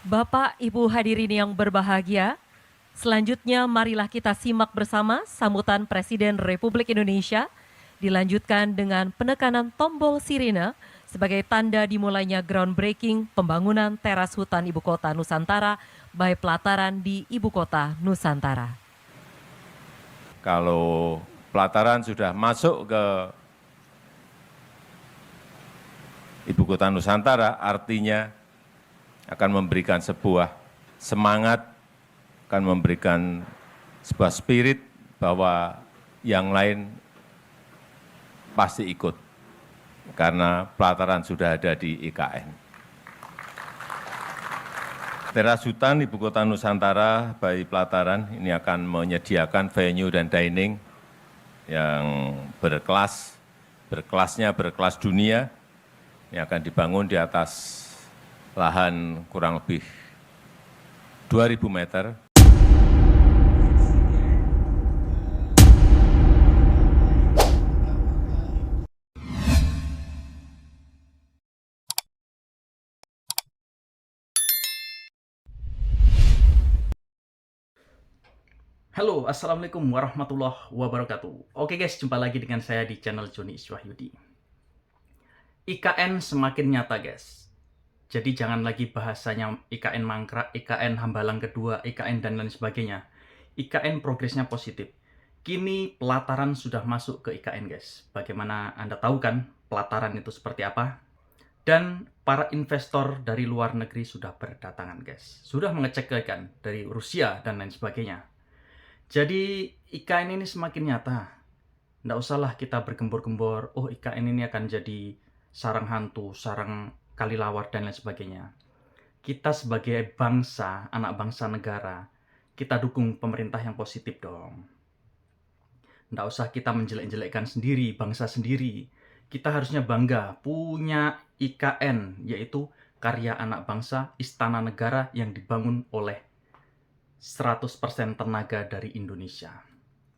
Bapak, Ibu hadirin yang berbahagia, selanjutnya marilah kita simak bersama sambutan Presiden Republik Indonesia, dilanjutkan dengan penekanan tombol sirine sebagai tanda dimulainya groundbreaking pembangunan teras hutan Ibu Kota Nusantara by Pelataran di Ibu Kota Nusantara. Kalau pelataran sudah masuk ke Ibu Kota Nusantara, artinya akan memberikan sebuah semangat, akan memberikan sebuah spirit bahwa yang lain pasti ikut, karena pelataran sudah ada di IKN. Teras hutan Ibu Kota Nusantara by Pelataran ini akan menyediakan venue dan dining yang berkelasnya berkelas dunia, yang akan dibangun di atas lahan kurang lebih 2.000 meter. Halo, Assalamualaikum warahmatullahi wabarakatuh. Oke guys, jumpa lagi dengan saya di channel Joni Iswahyudi. IKN semakin nyata guys. Jadi jangan lagi bahasanya IKN mangkrak, IKN hambalang kedua, IKN dan lain sebagainya. IKN progresnya positif. Kini pelataran sudah masuk ke IKN guys. Bagaimana Anda tahu kan pelataran itu seperti apa? Dan para investor dari luar negeri sudah berdatangan guys. Sudah mengecek kan dari Rusia dan lain sebagainya. Jadi IKN ini semakin nyata. Nggak usahlah kita bergembor-gembor, oh IKN ini akan jadi sarang hantu, sarang kalilawar, dan lain sebagainya. Kita sebagai bangsa, anak bangsa negara, kita dukung pemerintah yang positif dong. Nggak usah kita menjelek-jelekkan sendiri, bangsa sendiri. Kita harusnya bangga punya IKN, yaitu karya anak bangsa, istana negara yang dibangun oleh 100% tenaga dari Indonesia.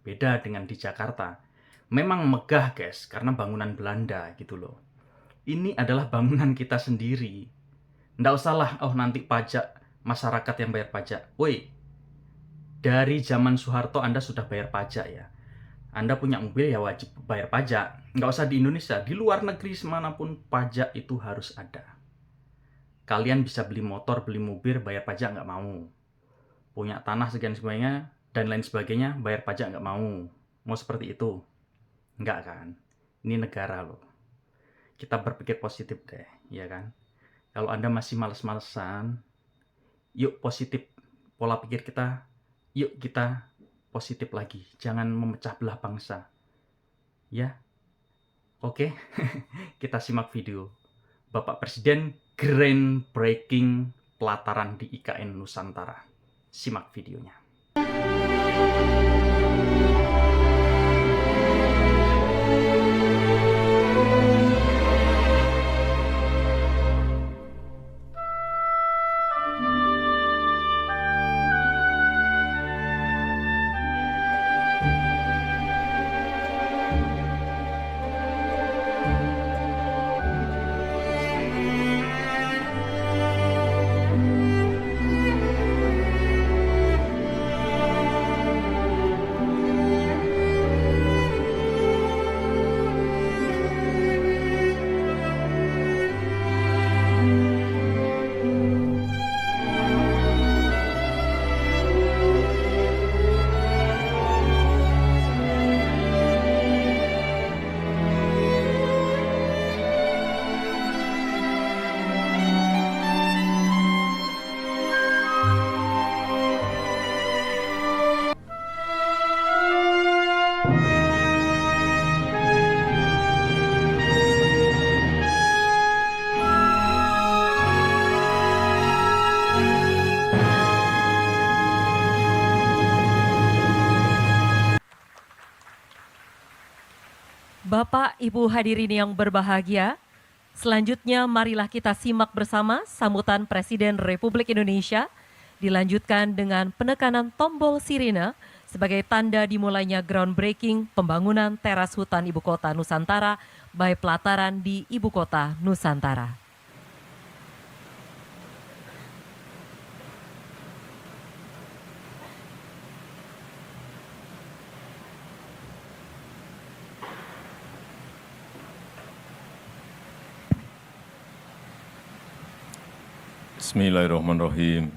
Beda dengan di Jakarta. Memang megah guys, karena bangunan Belanda gitu loh. Ini adalah bangunan kita sendiri. Nggak usahlah, oh nanti pajak, masyarakat yang bayar pajak. Woi, dari zaman Soeharto Anda sudah bayar pajak ya. Anda punya mobil ya wajib bayar pajak. Nggak usah di Indonesia, di luar negeri semanapun pajak itu harus ada. Kalian bisa beli motor, beli mobil, bayar pajak nggak mau. Punya tanah sekian sebagainya dan lain sebagainya, bayar pajak nggak mau. Mau seperti itu? Nggak kan? Ini negara loh. Kita berpikir positif deh, ya kan? Kalau Anda masih males-malesan, yuk positif pola pikir kita, yuk kita positif lagi. Jangan memecah belah bangsa. Ya? Oke, kita simak video. Bapak Presiden groundbreaking pelataran di IKN Nusantara. Simak videonya. Bapak, Ibu hadirin yang berbahagia, selanjutnya marilah kita simak bersama sambutan Presiden Republik Indonesia, dilanjutkan dengan penekanan tombol sirine sebagai tanda dimulainya groundbreaking pembangunan teras hutan Ibu Kota Nusantara by Pelataran di Ibu Kota Nusantara. Bismillahirrahmanirrahim.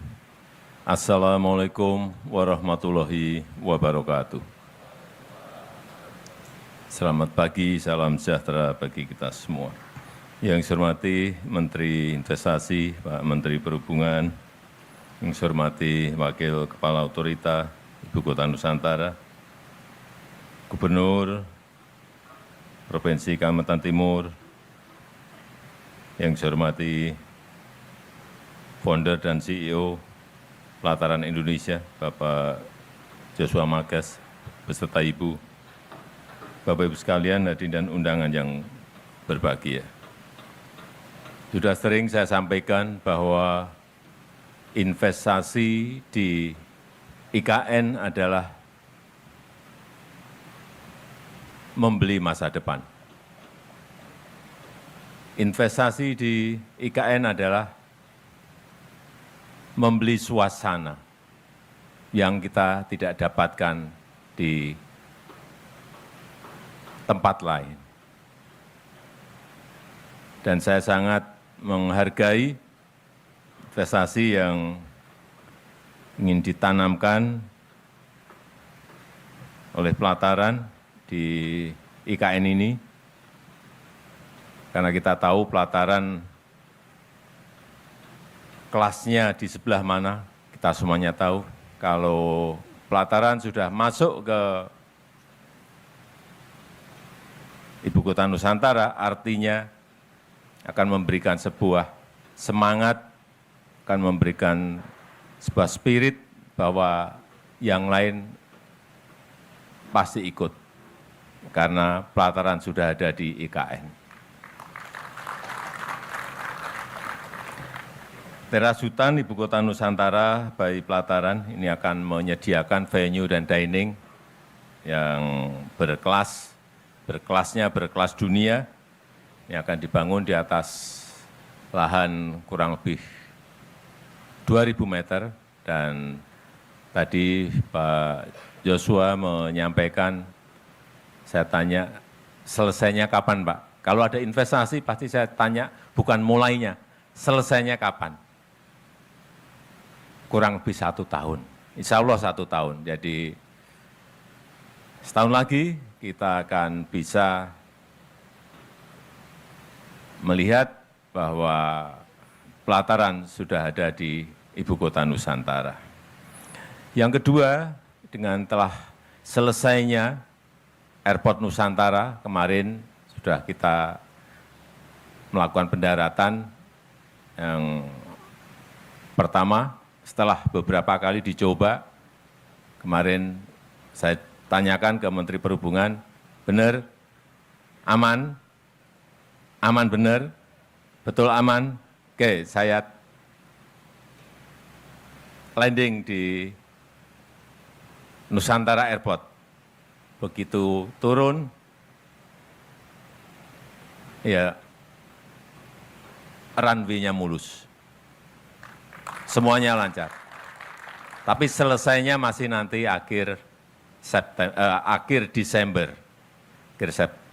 Assalamualaikum warahmatullahi wabarakatuh. Selamat pagi, salam sejahtera bagi kita semua. Yang saya hormati Menteri Investasi, Pak Menteri Perhubungan, yang saya hormati Wakil Kepala Otorita Ibu Kota Nusantara, Gubernur Provinsi Kalimantan Timur, yang saya hormati Founder dan CEO Pelataran Indonesia, Bapak Joshua Mages, beserta Ibu, Bapak Ibu sekalian, hadirin dan undangan yang berbahagia. Sudah sering saya sampaikan bahwa investasi di IKN adalah membeli masa depan. Investasi di IKN adalah membeli suasana yang kita tidak dapatkan di tempat lain. Dan saya sangat menghargai investasi yang ingin ditanamkan oleh Pelataran di IKN ini, karena kita tahu Pelataran kelasnya di sebelah mana, kita semuanya tahu. Kalau Pelataran sudah masuk ke Ibu Kota Nusantara, artinya akan memberikan sebuah semangat, akan memberikan sebuah spirit bahwa yang lain pasti ikut, karena Pelataran sudah ada di IKN. Teras Hutan Ibu Kota Nusantara by Pelataran ini akan menyediakan venue dan dining yang berkelasnya berkelas dunia. Ini akan dibangun di atas lahan kurang lebih 2.000 meter, dan tadi Pak Joshua menyampaikan, saya tanya selesainya kapan Pak? Kalau ada investasi pasti saya tanya bukan mulainya, selesainya kapan? Kurang lebih 1 tahun, insya Allah 1 tahun. Jadi setahun lagi kita akan bisa melihat bahwa Pelataran sudah ada di Ibu Kota Nusantara. Yang kedua, dengan telah selesainya Airport Nusantara, kemarin sudah kita melakukan pendaratan yang pertama. Setelah beberapa kali dicoba, kemarin saya tanyakan ke Menteri Perhubungan, benar, aman, aman benar, betul aman. Oke, saya landing di Nusantara Airport. Begitu turun, ya runway-nya mulus. Semuanya lancar. Tapi selesainya masih nanti akhir Desember.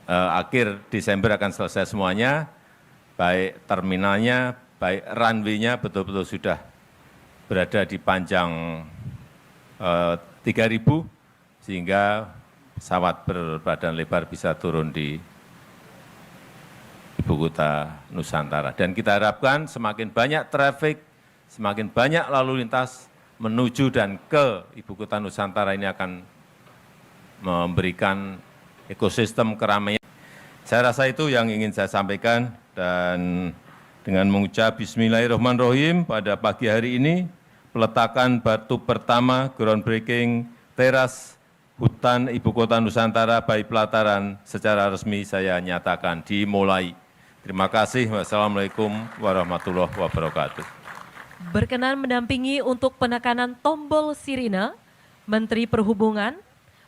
Akhir Desember akan selesai semuanya, baik terminalnya, baik runway-nya betul-betul sudah berada di panjang 3.000, sehingga pesawat berbadan lebar bisa turun di Ibu Kota Nusantara. Dan kita harapkan semakin banyak traffic, semakin banyak lalu lintas menuju dan ke Ibu Kota Nusantara, ini akan memberikan ekosistem keramaian. Saya rasa itu yang ingin saya sampaikan, dan dengan mengucap Bismillahirrahmanirrahim pada pagi hari ini, peletakan batu pertama groundbreaking teras hutan Ibu Kota Nusantara by Pelataran secara resmi saya nyatakan dimulai. Terima kasih. Wassalamualaikum warahmatullahi wabarakatuh. Berkenan mendampingi untuk penekanan tombol sirine, Menteri Perhubungan,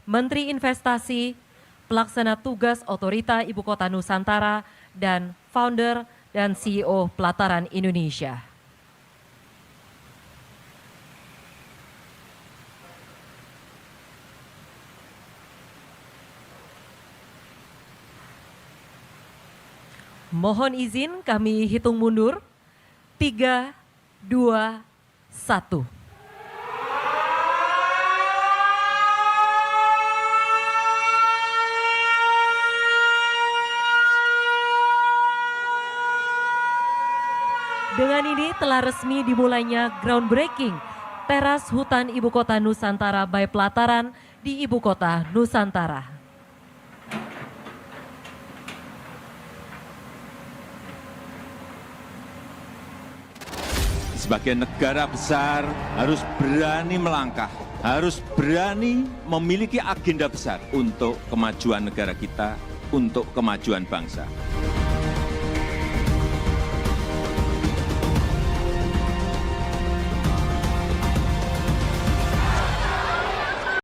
Menteri Investasi, Pelaksana Tugas Otorita Ibu Kota Nusantara, dan Founder dan CEO Pelataran Indonesia. Mohon izin kami hitung mundur. 3, 2, 1. Dengan ini telah resmi dimulainya groundbreaking teras hutan Ibu Kota Nusantara by Pelataran di Ibu Kota Nusantara. Sebagai negara besar harus berani melangkah, harus berani memiliki agenda besar untuk kemajuan negara kita, untuk kemajuan bangsa.